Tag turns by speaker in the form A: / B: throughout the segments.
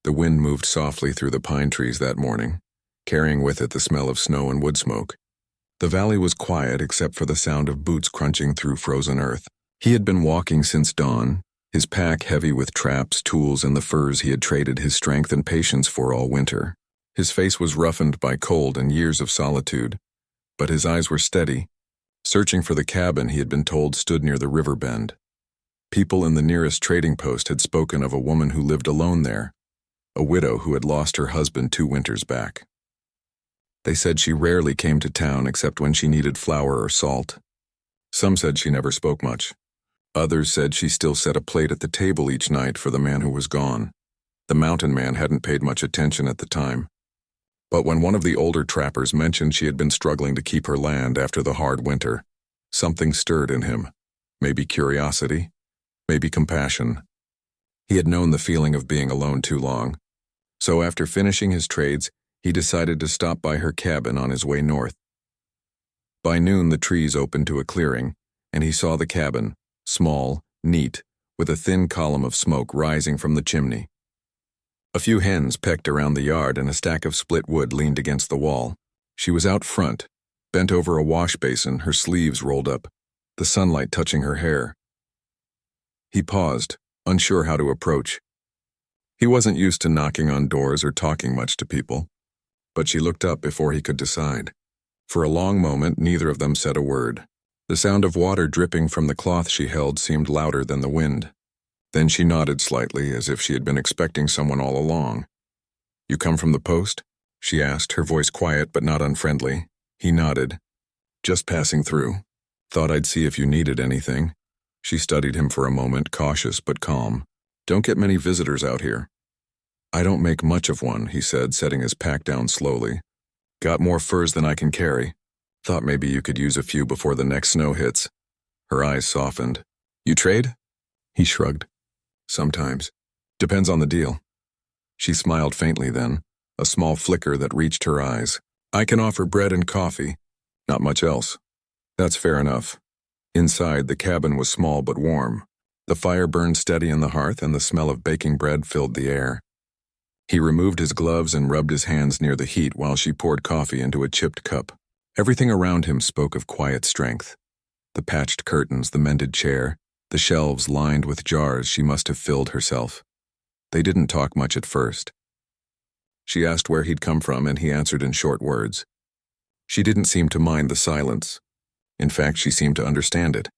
A: The wind moved softly through the pine trees that morning, carrying with it the smell of snow and wood smoke. The valley was quiet except for the sound of boots crunching through frozen earth. He had been walking since dawn, his pack heavy with traps, tools, and the furs he had traded his strength and patience for all winter. His face was roughened by cold and years of solitude, but his eyes were steady, searching for the cabin he had been told stood near the river bend. People in the nearest trading post had spoken of a woman who lived alone there, a widow who had lost her husband 2 winters back. They said she rarely came to town except when she needed flour or salt. Some said she never spoke much. Others said she still set a plate at the table each night for the man who was gone. The mountain man hadn't paid much attention at the time. But when one of the older trappers mentioned she had been struggling to keep her land after the hard winter, something stirred in him. Maybe curiosity, maybe compassion. He had known the feeling of being alone too long. So after finishing his trades, he decided to stop by her cabin on his way north. By noon, the trees opened to a clearing, and he saw the cabin, small, neat, with a thin column of smoke rising from the chimney. A few hens pecked around the yard and a stack of split wood leaned against the wall. She was out front, bent over a wash basin, her sleeves rolled up, the sunlight touching her hair. He paused, unsure how to approach. He wasn't used to knocking on doors or talking much to people, but she looked up before he could decide. For a long moment, neither of them said a word. The sound of water dripping from the cloth she held seemed louder than the wind. Then she nodded slightly, as if she had been expecting someone all along. "You come from the post?" she asked, her voice quiet but not unfriendly. He nodded. "Just passing through. Thought I'd see if you needed anything." She studied him for a moment, cautious but calm. "Don't get many visitors out here." "I don't make much of one," he said, setting his pack down slowly. "Got more furs than I can carry. Thought maybe you could use a few before the next snow hits." Her eyes softened. "You trade?" He shrugged. "Sometimes. Depends on the deal." She smiled faintly then, a small flicker that reached her eyes. "I can offer bread and coffee. Not much else." "That's fair enough." Inside, the cabin was small but warm. The fire burned steady in the hearth and the smell of baking bread filled the air. He removed his gloves and rubbed his hands near the heat while she poured coffee into a chipped cup. Everything around him spoke of quiet strength. The patched curtains, the mended chair, the shelves lined with jars she must have filled herself. They didn't talk much at first. She asked where he'd come from, and he answered in short words. She didn't seem to mind the silence. In fact, she seemed to understand it.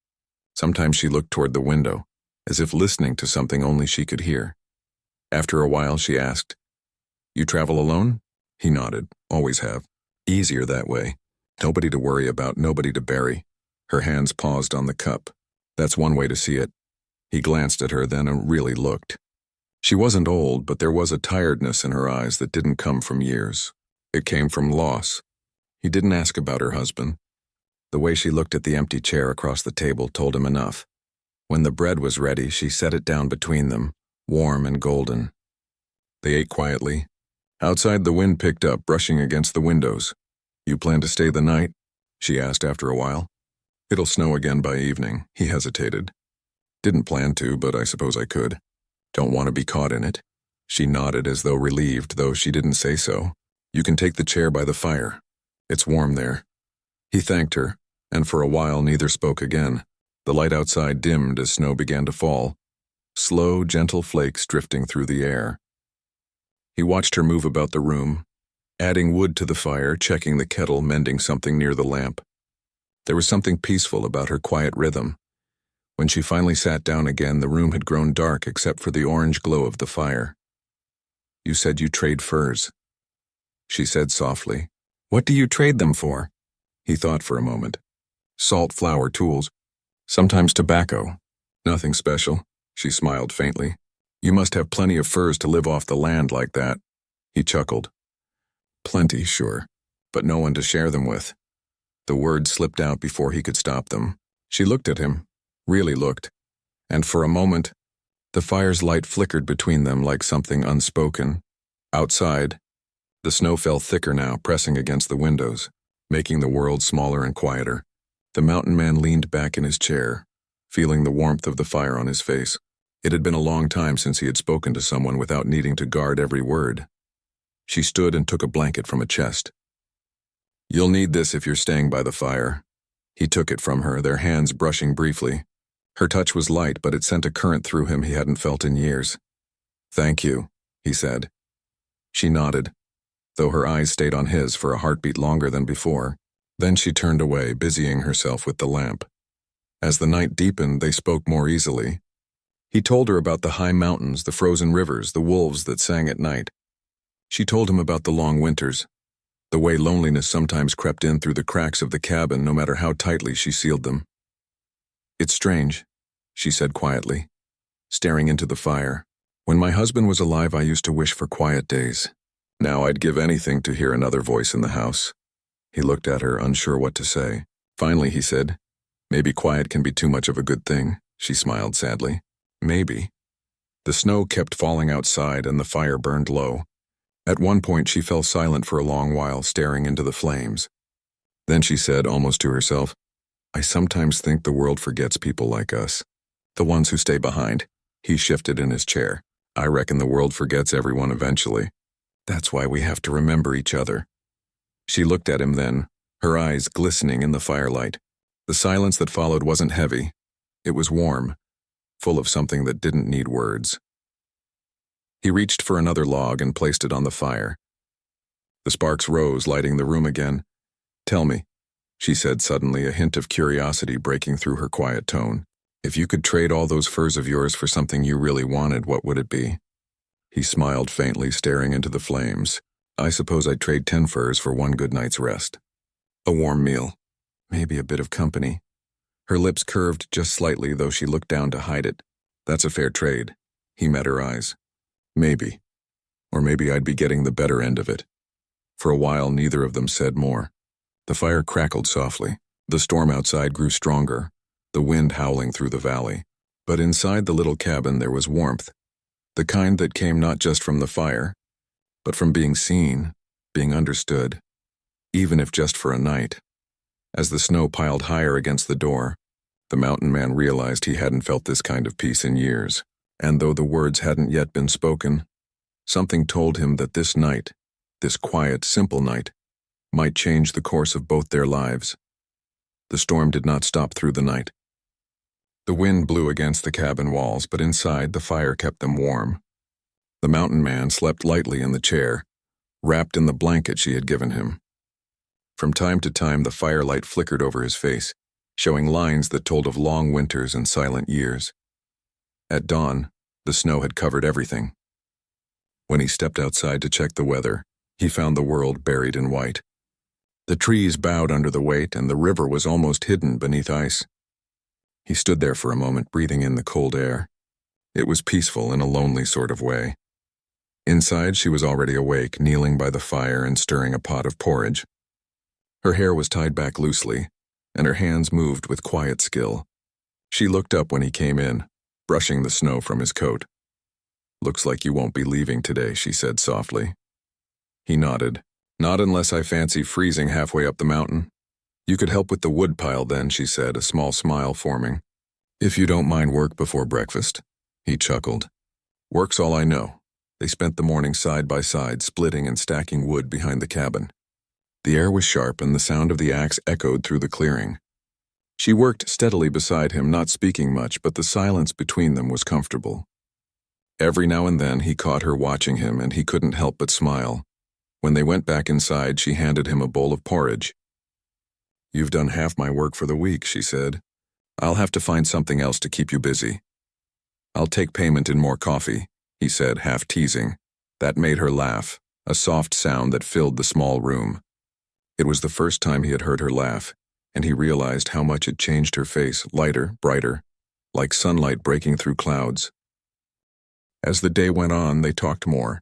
A: Sometimes she looked toward the window, as if listening to something only she could hear. After a while, she asked, "You travel alone?" He nodded. "Always have. Easier that way. Nobody to worry about, nobody to bury." Her hands paused on the cup. "That's one way to see it." He glanced at her then and really looked. She wasn't old, but there was a tiredness in her eyes that didn't come from years. It came from loss. He didn't ask about her husband. The way she looked at the empty chair across the table told him enough. When the bread was ready, she set it down between them, warm and golden. They ate quietly. Outside, the wind picked up, brushing against the windows. "You plan to stay the night?" she asked after a while. "It'll snow again by evening." He hesitated. "Didn't plan to, but I suppose I could. Don't want to be caught in it." She nodded as though relieved, though she didn't say so. "You can take the chair by the fire. It's warm there." He thanked her, and for a while neither spoke again. The light outside dimmed as snow began to fall, slow, gentle flakes drifting through the air. He watched her move about the room, adding wood to the fire, checking the kettle, mending something near the lamp. There was something peaceful about her quiet rhythm. When she finally sat down again, the room had grown dark except for the orange glow of the fire. "You said you trade furs," she said softly. "What do you trade them for?" He thought for a moment. "Salt, flour, tools. Sometimes tobacco." "Nothing special," she smiled faintly. "You must have plenty of furs to live off the land like that." He chuckled. "Plenty, sure, but no one to share them with." The words slipped out before he could stop them. She looked at him, really looked, and for a moment, the fire's light flickered between them like something unspoken. Outside, the snow fell thicker now, pressing against the windows, making the world smaller and quieter. The mountain man leaned back in his chair, feeling the warmth of the fire on his face. It had been a long time since he had spoken to someone without needing to guard every word. She stood and took a blanket from a chest. "You'll need this if you're staying by the fire." He took it from her, their hands brushing briefly. Her touch was light, but it sent a current through him he hadn't felt in years. "Thank you," he said. She nodded, though her eyes stayed on his for a heartbeat longer than before. Then she turned away, busying herself with the lamp. As the night deepened, they spoke more easily. He told her about the high mountains, the frozen rivers, the wolves that sang at night. She told him about the long winters, the way loneliness sometimes crept in through the cracks of the cabin no matter how tightly she sealed them. "It's strange," she said quietly, staring into the fire. "When my husband was alive, I used to wish for quiet days. Now I'd give anything to hear another voice in the house." He looked at her, unsure what to say. Finally, he said, "Maybe quiet can be too much of a good thing." She smiled sadly. "Maybe." The snow kept falling outside and the fire burned low. At one point, she fell silent for a long while, staring into the flames. Then she said, almost to herself, "I sometimes think the world forgets people like us. The ones who stay behind." He shifted in his chair. "I reckon the world forgets everyone eventually. That's why we have to remember each other." She looked at him then, her eyes glistening in the firelight. The silence that followed wasn't heavy. It was warm, full of something that didn't need words. He reached for another log and placed it on the fire. The sparks rose, lighting the room again. "Tell me," she said suddenly, a hint of curiosity breaking through her quiet tone. "If you could trade all those furs of yours for something you really wanted, what would it be?" He smiled faintly, staring into the flames. "I suppose I'd trade 10 furs for one good night's rest. A warm meal. Maybe a bit of company." Her lips curved just slightly, though she looked down to hide it. "That's a fair trade." He met her eyes. "Maybe. Or maybe I'd be getting the better end of it." For a while, neither of them said more. The fire crackled softly. The storm outside grew stronger, the wind howling through the valley. But inside the little cabin there was warmth, the kind that came not just from the fire, but from being seen, being understood, even if just for a night. As the snow piled higher against the door, the mountain man realized he hadn't felt this kind of peace in years. And though the words hadn't yet been spoken, something told him that this night, this quiet, simple night, might change the course of both their lives. The storm did not stop through the night. The wind blew against the cabin walls, but inside the fire kept them warm. The mountain man slept lightly in the chair, wrapped in the blanket she had given him. From time to time, the firelight flickered over his face, showing lines that told of long winters and silent years. At dawn, the snow had covered everything. When he stepped outside to check the weather, he found the world buried in white. The trees bowed under the weight, and the river was almost hidden beneath ice. He stood there for a moment, breathing in the cold air. It was peaceful in a lonely sort of way. Inside, she was already awake, kneeling by the fire and stirring a pot of porridge. Her hair was tied back loosely, and her hands moved with quiet skill. She looked up when he came in, brushing the snow from his coat. "Looks like you won't be leaving today," she said softly. He nodded. "Not unless I fancy freezing halfway up the mountain." "You could help with the wood pile then," she said, a small smile forming. "If you don't mind work before breakfast." He chuckled. "Work's all I know." They spent the morning side by side, splitting and stacking wood behind the cabin. The air was sharp and the sound of the axe echoed through the clearing. She worked steadily beside him, not speaking much, but the silence between them was comfortable. Every now and then he caught her watching him, and he couldn't help but smile. When they went back inside, she handed him a bowl of porridge. "You've done half my work for the week," she said. "I'll have to find something else to keep you busy." "I'll take payment in more coffee," he said, half teasing. That made her laugh, a soft sound that filled the small room. It was the first time he had heard her laugh, and he realized how much it changed her face, lighter, brighter, like sunlight breaking through clouds. As the day went on, they talked more.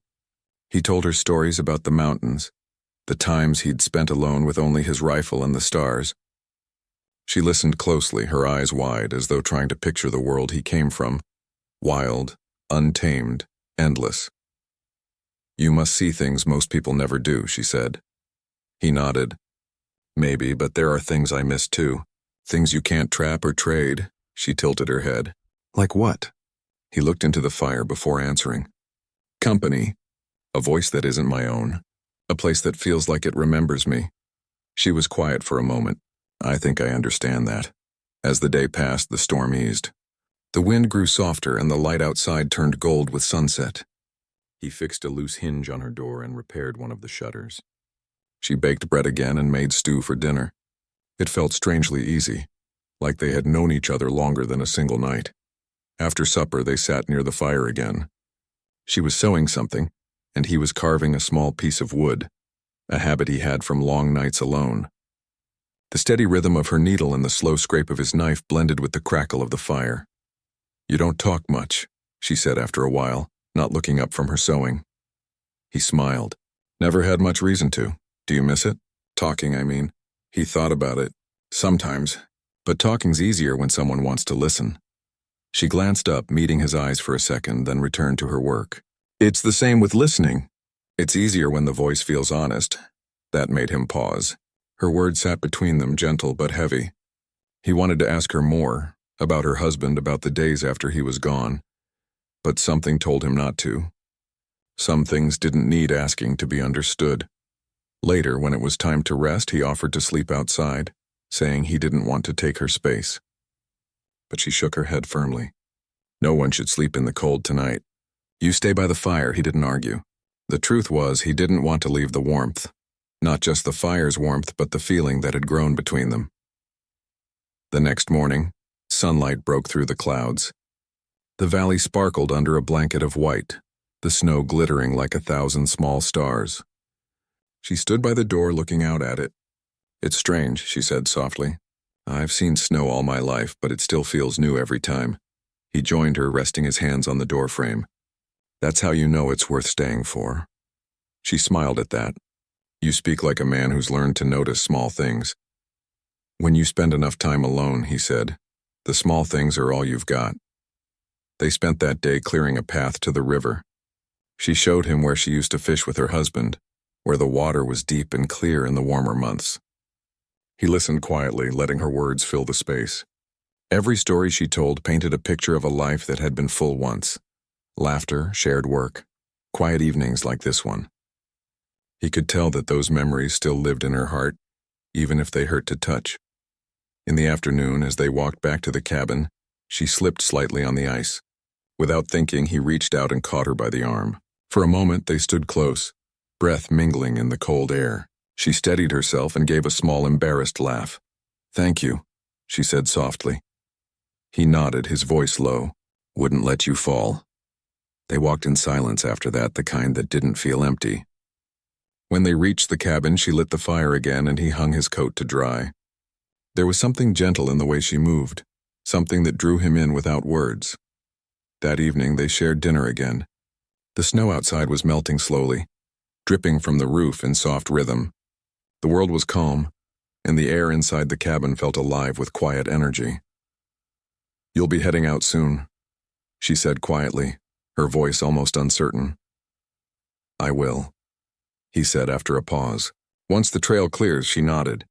A: He told her stories about the mountains, the times he'd spent alone with only his rifle and the stars. She listened closely, her eyes wide, as though trying to picture the world he came from, wild, untamed, endless. "You must see things most people never do," she said. He nodded. "Maybe, but there are things I miss too. Things you can't trap or trade." She tilted her head. "Like what?" He looked into the fire before answering. Company. A voice that isn't my own. A place that feels like it remembers me. She was quiet for a moment. I think I understand that. As the day passed, the storm eased. The wind grew softer and the light outside turned gold with sunset. He fixed a loose hinge on her door and repaired one of the shutters. She baked bread again and made stew for dinner. It felt strangely easy, like they had known each other longer than a single night. After supper, they sat near the fire again. She was sewing something, and he was carving a small piece of wood, a habit he had from long nights alone. The steady rhythm of her needle and the slow scrape of his knife blended with the crackle of the fire. You don't talk much, she said after a while, not looking up from her sewing. He smiled. Never had much reason to. Do you miss it? Talking, I mean. He thought about it. Sometimes. But talking's easier when someone wants to listen. She glanced up, meeting his eyes for a second, then returned to her work. It's the same with listening. It's easier when the voice feels honest. That made him pause. Her words sat between them, gentle but heavy. He wanted to ask her more, about her husband, about the days after he was gone. But something told him not to. Some things didn't need asking to be understood. Later, when it was time to rest, he offered to sleep outside, saying he didn't want to take her space. But she shook her head firmly. No one should sleep in the cold tonight. You stay by the fire, he didn't argue. The truth was, he didn't want to leave the warmth. Not just the fire's warmth, but the feeling that had grown between them. The next morning, sunlight broke through the clouds. The valley sparkled under a blanket of white, the snow glittering like 1,000 small stars. She stood by the door looking out at it. It's strange, she said softly. I've seen snow all my life, but it still feels new every time. He joined her, resting his hands on the doorframe. That's how you know it's worth staying for. She smiled at that. You speak like a man who's learned to notice small things. When you spend enough time alone, he said, the small things are all you've got. They spent that day clearing a path to the river. She showed him where she used to fish with her husband, where the water was deep and clear in the warmer months. He listened quietly, letting her words fill the space. Every story she told painted a picture of a life that had been full once. Laughter, shared work, quiet evenings like this one. He could tell that those memories still lived in her heart, even if they hurt to touch. In the afternoon, as they walked back to the cabin, she slipped slightly on the ice. Without thinking, he reached out and caught her by the arm. For a moment, they stood close, breath mingling in the cold air. She steadied herself and gave a small, embarrassed laugh. Thank you, she said softly. He nodded, his voice low. Wouldn't let you fall. They walked in silence after that, the kind that didn't feel empty. When they reached the cabin, she lit the fire again and he hung his coat to dry. There was something gentle in the way she moved, something that drew him in without words. That evening, they shared dinner again. The snow outside was melting slowly, dripping from the roof in soft rhythm. The world was calm, and the air inside the cabin felt alive with quiet energy. You'll be heading out soon, she said quietly, her voice almost uncertain. I will, he said after a pause. Once the trail clears, she nodded.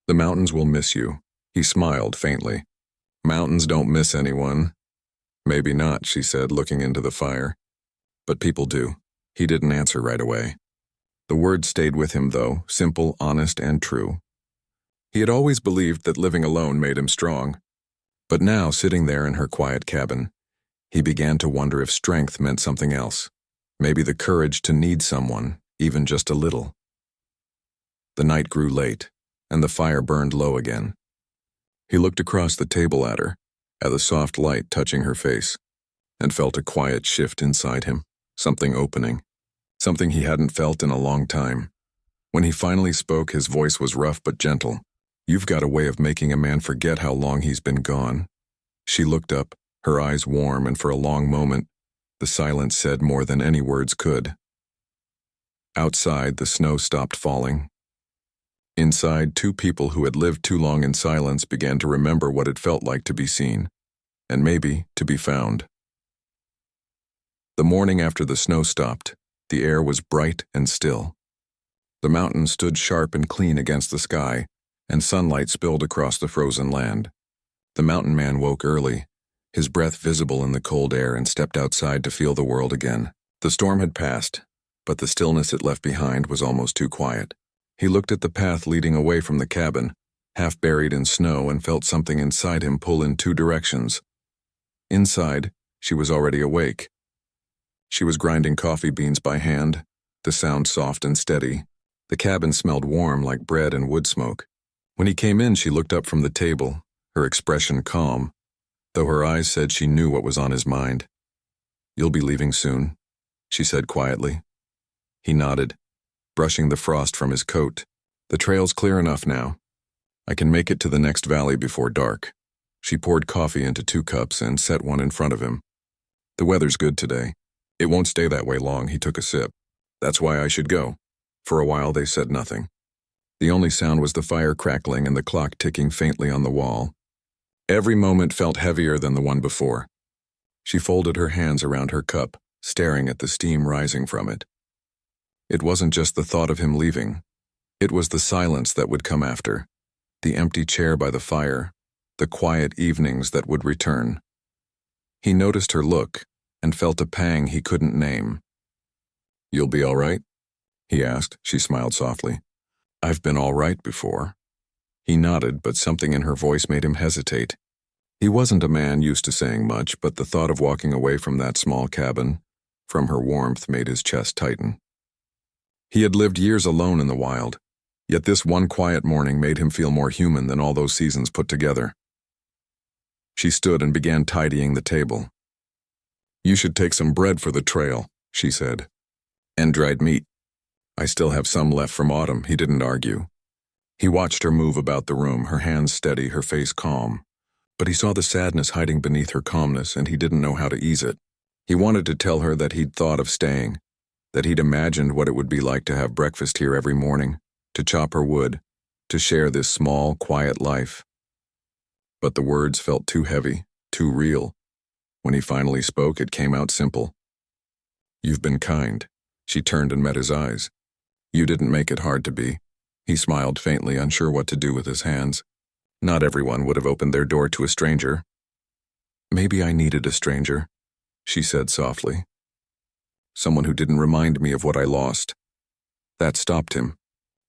A: The mountains will miss you, he smiled faintly. Mountains don't miss anyone. Maybe not, she said, looking into the fire. But people do. He didn't answer right away. The words stayed with him, though, simple, honest, and true. He had always believed that living alone made him strong. But now, sitting there in her quiet cabin, he began to wonder if strength meant something else. Maybe the courage to need someone, even just a little. The night grew late, and the fire burned low again. He looked across the table at her, at the soft light touching her face, and felt a quiet shift inside him, something opening, something he hadn't felt in a long time. When he finally spoke, his voice was rough but gentle. You've got a way of making a man forget how long he's been gone. She looked up, her eyes warm, and for a long moment, the silence said more than any words could. Outside, the snow stopped falling. Inside, two people who had lived too long in silence began to remember what it felt like to be seen, and maybe to be found. The morning after the snow stopped, the air was bright and still. The mountains stood sharp and clean against the sky, and sunlight spilled across the frozen land. The mountain man woke early, his breath visible in the cold air, and stepped outside to feel the world again. The storm had passed, but the stillness it left behind was almost too quiet. He looked at the path leading away from the cabin, half buried in snow, and felt something inside him pull in two directions. Inside, she was already awake. She was grinding coffee beans by hand, the sound soft and steady. The cabin smelled warm like bread and wood smoke. When he came in, she looked up from the table, her expression calm, though her eyes said she knew what was on his mind. "You'll be leaving soon," she said quietly. He nodded, brushing the frost from his coat. "The trail's clear enough now. I can make it to the next valley before dark." She poured coffee into 2 cups and set one in front of him. "The weather's good today. It won't stay that way long." He took a sip. "That's why I should go." For a while they said nothing. The only sound was the fire crackling and the clock ticking faintly on the wall. Every moment felt heavier than the one before. She folded her hands around her cup, staring at the steam rising from it. It wasn't just the thought of him leaving. It was the silence that would come after, the empty chair by the fire, the quiet evenings that would return. He noticed her look and felt a pang he couldn't name. "You'll be all right?" he asked. She smiled softly. "I've been all right before." He nodded, but something in her voice made him hesitate. He wasn't a man used to saying much, but the thought of walking away from that small cabin, from her warmth, made his chest tighten. He had lived years alone in the wild, yet this one quiet morning made him feel more human than all those seasons put together. She stood and began tidying the table. "You should take some bread for the trail," she said, "and dried meat. I still have some left from autumn." He didn't argue. He watched her move about the room, her hands steady, her face calm. But he saw the sadness hiding beneath her calmness, and he didn't know how to ease it. He wanted to tell her that he'd thought of staying, that he'd imagined what it would be like to have breakfast here every morning, to chop her wood, to share this small, quiet life. But the words felt too heavy, too real. When he finally spoke, it came out simple. "You've been kind." She turned and met his eyes. "You didn't make it hard to be." He smiled faintly, unsure what to do with his hands. Not everyone would have opened their door to a stranger. "Maybe I needed a stranger," she said softly. "Someone who didn't remind me of what I lost." That stopped him.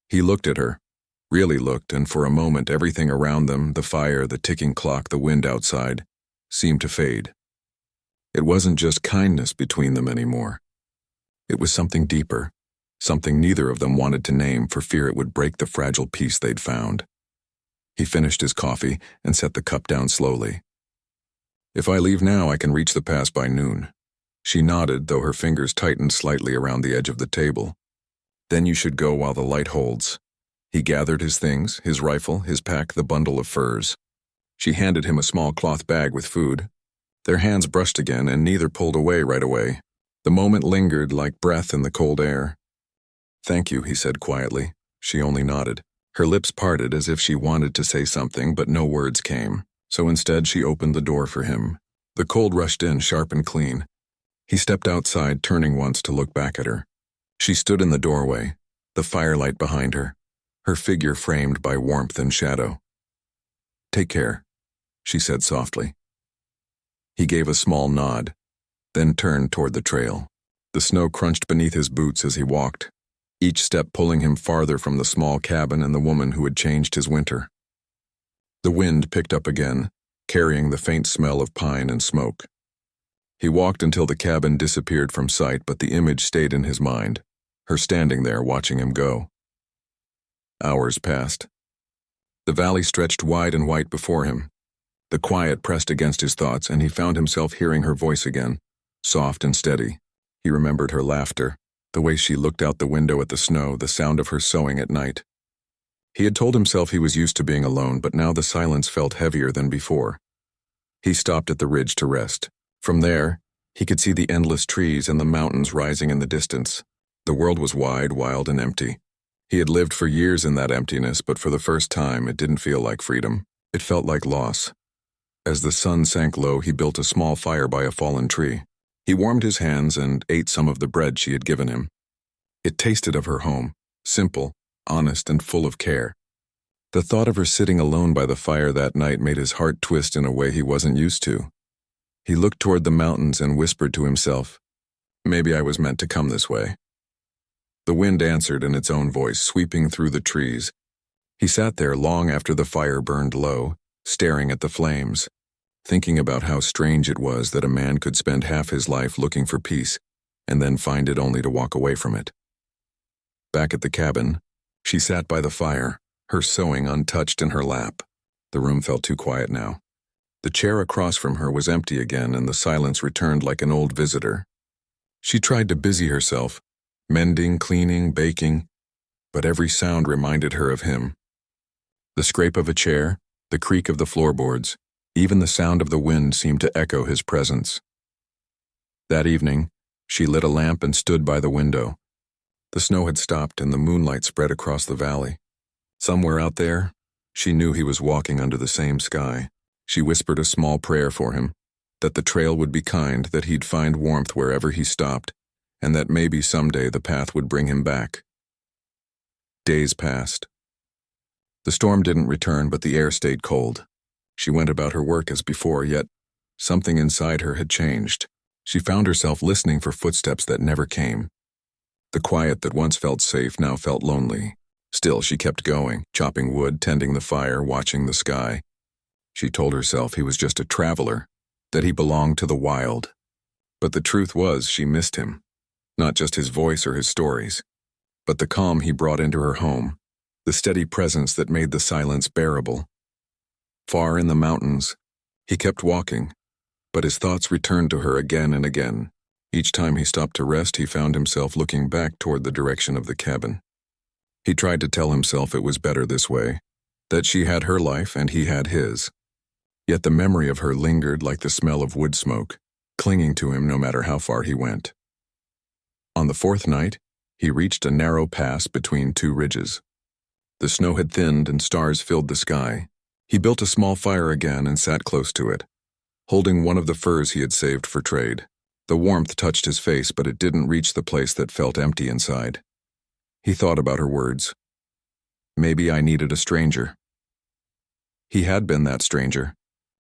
A: He looked at her, really looked, and for a moment everything around them, the fire, the ticking clock, the wind outside, seemed to fade. It wasn't just kindness between them anymore. It was something deeper, something neither of them wanted to name for fear it would break the fragile peace they'd found. He finished his coffee and set the cup down slowly. "If I leave now, I can reach the pass by noon." She nodded, though her fingers tightened slightly around the edge of the table. "Then you should go while the light holds." He gathered his things, his rifle, his pack, the bundle of furs. She handed him a small cloth bag with food. Their hands brushed again, and neither pulled away right away. The moment lingered like breath in the cold air. "Thank you," he said quietly. She only nodded. Her lips parted as if she wanted to say something, but no words came. So instead she opened the door for him. The cold rushed in, sharp and clean. He stepped outside, turning once to look back at her. She stood in the doorway, the firelight behind her, her figure framed by warmth and shadow. "Take care," she said softly. He gave a small nod, then turned toward the trail. The snow crunched beneath his boots as he walked, each step pulling him farther from the small cabin and the woman who had changed his winter. The wind picked up again, carrying the faint smell of pine and smoke. He walked until the cabin disappeared from sight, but the image stayed in his mind, her standing there watching him go. Hours passed. The valley stretched wide and white before him. The quiet pressed against his thoughts, and he found himself hearing her voice again, soft and steady. He remembered her laughter, the way she looked out the window at the snow, the sound of her sewing at night. He had told himself he was used to being alone, but now the silence felt heavier than before. He stopped at the ridge to rest. From there, he could see the endless trees and the mountains rising in the distance. The world was wide, wild, and empty. He had lived for years in that emptiness, but for the first time, it didn't feel like freedom. It felt like loss. As the sun sank low, he built a small fire by a fallen tree. He warmed his hands and ate some of the bread she had given him. It tasted of her home, simple, honest, and full of care. The thought of her sitting alone by the fire that night made his heart twist in a way he wasn't used to. He looked toward the mountains and whispered to himself, "Maybe I was meant to come this way." The wind answered in its own voice, sweeping through the trees. He sat there long after the fire burned low, staring at the flames, thinking about how strange it was that a man could spend half his life looking for peace and then find it only to walk away from it. Back at the cabin, she sat by the fire, her sewing untouched in her lap. The room felt too quiet now. The chair across from her was empty again, and the silence returned like an old visitor. She tried to busy herself, mending, cleaning, baking, but every sound reminded her of him. The scrape of a chair, the creak of the floorboards, even the sound of the wind seemed to echo his presence. That evening, she lit a lamp and stood by the window. The snow had stopped and the moonlight spread across the valley. Somewhere out there, she knew he was walking under the same sky. She whispered a small prayer for him, that the trail would be kind, that he'd find warmth wherever he stopped, and that maybe someday the path would bring him back. Days passed. The storm didn't return, but the air stayed cold. She went about her work as before, yet something inside her had changed. She found herself listening for footsteps that never came. The quiet that once felt safe now felt lonely. Still, she kept going, chopping wood, tending the fire, watching the sky. She told herself he was just a traveler, that he belonged to the wild. But the truth was, she missed him. Not just his voice or his stories, but the calm he brought into her home, the steady presence that made the silence bearable. Far in the mountains, he kept walking, but his thoughts returned to her again and again. Each time he stopped to rest, he found himself looking back toward the direction of the cabin. He tried to tell himself it was better this way, that she had her life and he had his. Yet the memory of her lingered like the smell of wood smoke, clinging to him no matter how far he went. On the fourth night, he reached a narrow pass between two ridges. The snow had thinned and stars filled the sky. He built a small fire again and sat close to it, holding one of the furs he had saved for trade. The warmth touched his face, but it didn't reach the place that felt empty inside. He thought about her words. Maybe I needed a stranger. He had been that stranger,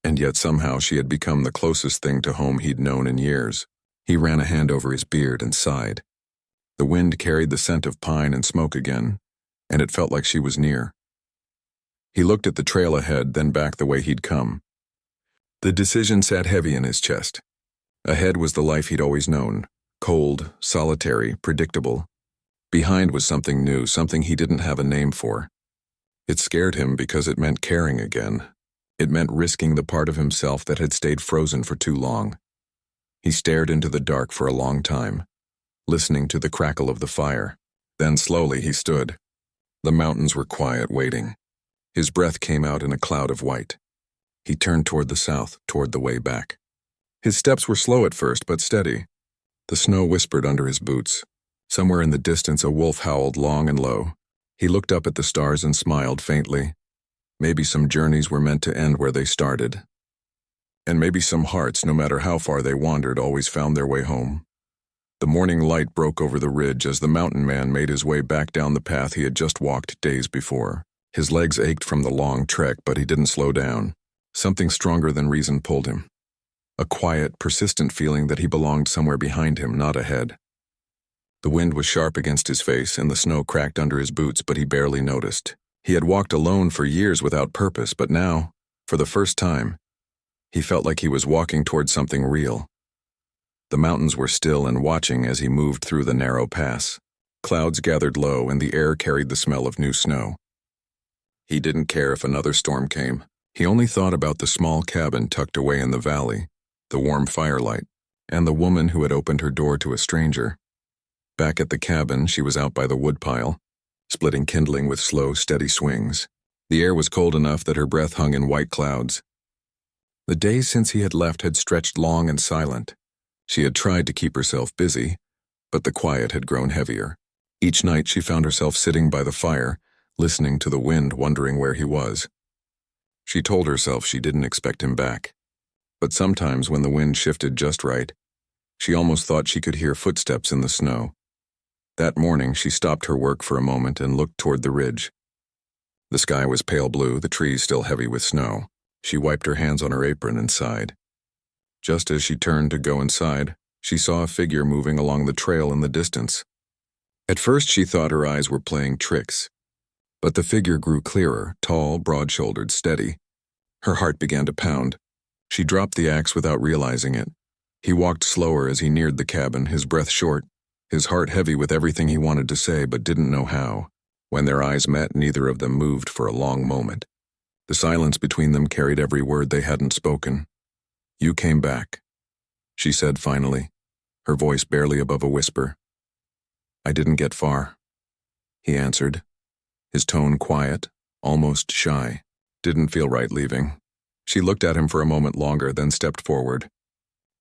A: and yet somehow she had become the closest thing to home he'd known in years. He ran a hand over his beard and sighed. The wind carried the scent of pine and smoke again, and it felt like she was near. He looked at the trail ahead, then back the way he'd come. The decision sat heavy in his chest. Ahead was the life he'd always known, cold, solitary, predictable. Behind was something new, something he didn't have a name for. It scared him because it meant caring again. It meant risking the part of himself that had stayed frozen for too long. He stared into the dark for a long time, listening to the crackle of the fire. Then slowly he stood. The mountains were quiet, waiting. His breath came out in a cloud of white. He turned toward the south, toward the way back. His steps were slow at first, but steady. The snow whispered under his boots. Somewhere in the distance a wolf howled long and low. He looked up at the stars and smiled faintly. Maybe some journeys were meant to end where they started. And maybe some hearts, no matter how far they wandered, always found their way home. The morning light broke over the ridge as the mountain man made his way back down the path he had just walked days before. His legs ached from the long trek, but he didn't slow down. Something stronger than reason pulled him. A quiet, persistent feeling that he belonged somewhere behind him, not ahead. The wind was sharp against his face and the snow cracked under his boots, but he barely noticed. He had walked alone for years without purpose, but now, for the first time, he felt like he was walking toward something real. The mountains were still and watching as he moved through the narrow pass. Clouds gathered low and the air carried the smell of new snow. He didn't care if another storm came. He only thought about the small cabin tucked away in the valley, the warm firelight, and the woman who had opened her door to a stranger. Back at the cabin, she was out by the woodpile, splitting kindling with slow, steady swings. The air was cold enough that her breath hung in white clouds. The days since he had left had stretched long and silent. She had tried to keep herself busy, but the quiet had grown heavier. Each night she found herself sitting by the fire, listening to the wind, wondering where he was. She told herself she didn't expect him back. But sometimes when the wind shifted just right, she almost thought she could hear footsteps in the snow. That morning she stopped her work for a moment and looked toward the ridge. The sky was pale blue, the trees still heavy with snow. She wiped her hands on her apron and sighed. Just as she turned to go inside, she saw a figure moving along the trail in the distance. At first she thought her eyes were playing tricks, but the figure grew clearer, tall, broad-shouldered, steady. Her heart began to pound. She dropped the axe without realizing it. He walked slower as he neared the cabin, his breath short, his heart heavy with everything he wanted to say but didn't know how. When their eyes met, neither of them moved for a long moment. The silence between them carried every word they hadn't spoken. "You came back," she said finally, her voice barely above a whisper. "I didn't get far," he answered, his tone quiet, almost shy. "Didn't feel right leaving." She looked at him for a moment longer, then stepped forward.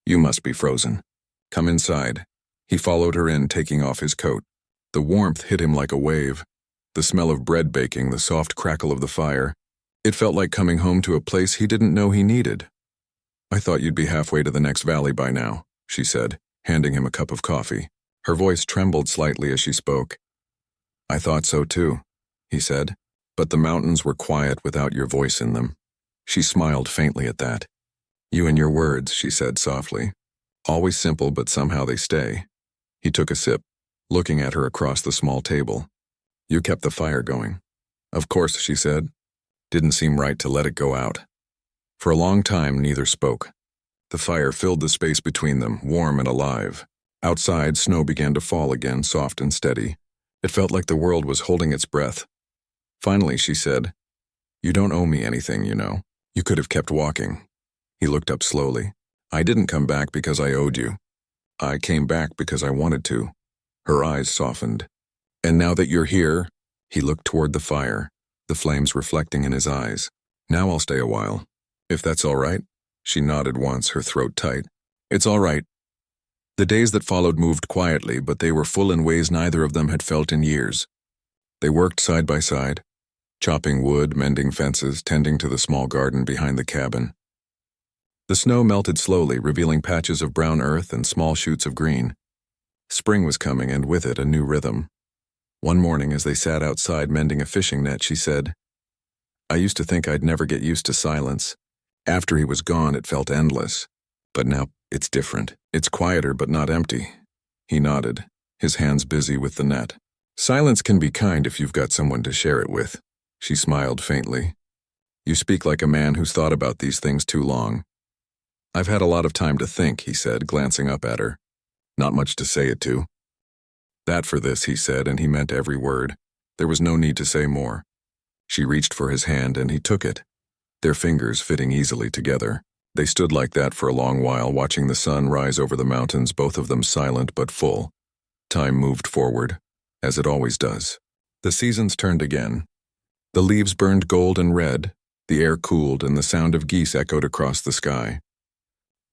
A: "You must be frozen. Come inside." He followed her in, taking off his coat. The warmth hit him like a wave. The smell of bread baking, the soft crackle of the fire. It felt like coming home to a place he didn't know he needed. "I thought you'd be halfway to the next valley by now," she said, handing him a cup of coffee. Her voice trembled slightly as she spoke. "I thought so too," he said, "but the mountains were quiet without your voice in them." She smiled faintly at that. "You and your words," she said softly. "Always simple, but somehow they stay." He took a sip, looking at her across the small table. "You kept the fire going." "Of course," she said. "Didn't seem right to let it go out." For a long time, neither spoke. The fire filled the space between them, warm and alive. Outside, snow began to fall again, soft and steady. It felt like the world was holding its breath. Finally, she said, "You don't owe me anything, you know. You could have kept walking." He looked up slowly. "I didn't come back because I owed you. I came back because I wanted to." Her eyes softened. "And now that you're here," he looked toward the fire, the flames reflecting in his eyes. "Now I'll stay a while. If that's all right?" She nodded once, her throat tight. "It's all right." The days that followed moved quietly, but they were full in ways neither of them had felt in years. They worked side by side, chopping wood, mending fences, tending to the small garden behind the cabin. The snow melted slowly, revealing patches of brown earth and small shoots of green. Spring was coming, and with it a new rhythm. One morning, as they sat outside mending a fishing net, she said, "I used to think I'd never get used to silence. After he was gone, it felt endless. But now it's different. It's quieter, but not empty." He nodded, his hands busy with the net. "Silence can be kind if you've got someone to share it with." She smiled faintly. "You speak like a man who's thought about these things too long." "I've had a lot of time to think," he said, glancing up at her. "Not much to say it to." "That for this," he said, and he meant every word. There was no need to say more. She reached for his hand, and he took it, their fingers fitting easily together. They stood like that for a long while, watching the sun rise over the mountains, both of them silent but full. Time moved forward, as it always does. The seasons turned again. The leaves burned gold and red, the air cooled, and the sound of geese echoed across the sky.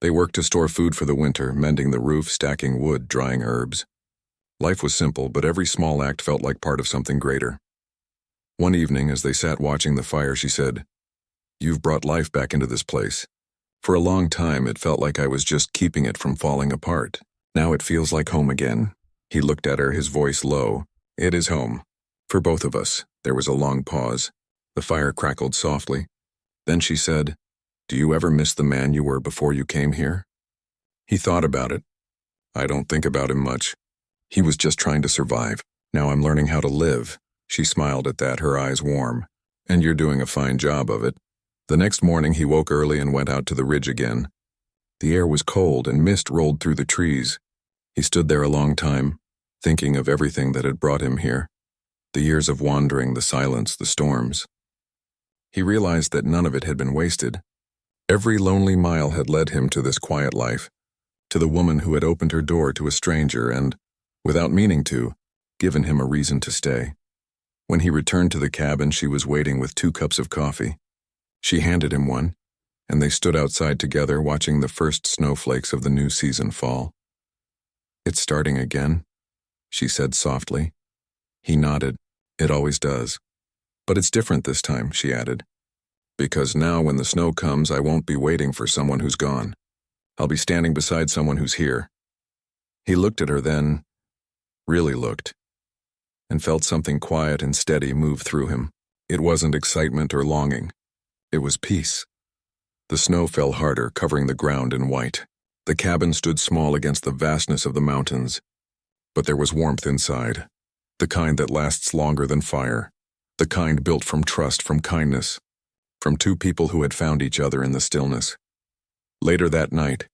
A: They worked to store food for the winter, mending the roof, stacking wood, drying herbs. Life was simple, but every small act felt like part of something greater. One evening, as they sat watching the fire, she said, "You've brought life back into this place. For a long time, it felt like I was just keeping it from falling apart. Now it feels like home again." He looked at her, his voice low. "It is home. For both of us." There was a long pause. The fire crackled softly. Then she said, "Do you ever miss the man you were before you came here?" He thought about it. "I don't think about him much. He was just trying to survive. Now I'm learning how to live." She smiled at that, her eyes warm. "And you're doing a fine job of it." The next morning he woke early and went out to the ridge again. The air was cold and mist rolled through the trees. He stood there a long time, thinking of everything that had brought him here. The years of wandering, the silence, the storms. He realized that none of it had been wasted. Every lonely mile had led him to this quiet life, to the woman who had opened her door to a stranger and, without meaning to, given him a reason to stay. When he returned to the cabin, she was waiting with 2 cups of coffee. She handed him one, and they stood outside together watching the first snowflakes of the new season fall. "It's starting again," she said softly. He nodded. "It always does. But it's different this time," she added. "Because now when the snow comes, I won't be waiting for someone who's gone. I'll be standing beside someone who's here." He looked at her then, really looked, and felt something quiet and steady move through him. It wasn't excitement or longing. It was peace. The snow fell harder, covering the ground in white. The cabin stood small against the vastness of the mountains. But there was warmth inside, the kind that lasts longer than fire, the kind built from trust, from kindness, from two people who had found each other in the stillness. Later that night,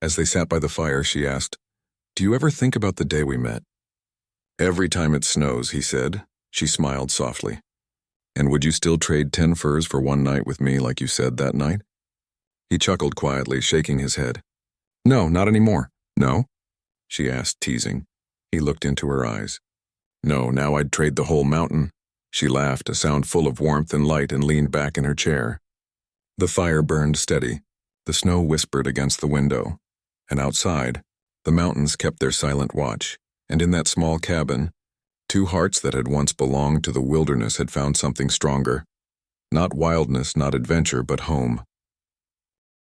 A: as they sat by the fire, she asked, "Do you ever think about the day we met?" "Every time it snows," he said. She smiled softly. "And would you still trade 10 furs for one night with me like you said that night?" He chuckled quietly, shaking his head. "No, not anymore." "No?" she asked, teasing. He looked into her eyes. "No, now I'd trade the whole mountain." She laughed, a sound full of warmth and light, and leaned back in her chair. The fire burned steady. The snow whispered against the window. And outside, the mountains kept their silent watch. And in that small cabin, two hearts that had once belonged to the wilderness had found something stronger. Not wildness, not adventure, but home.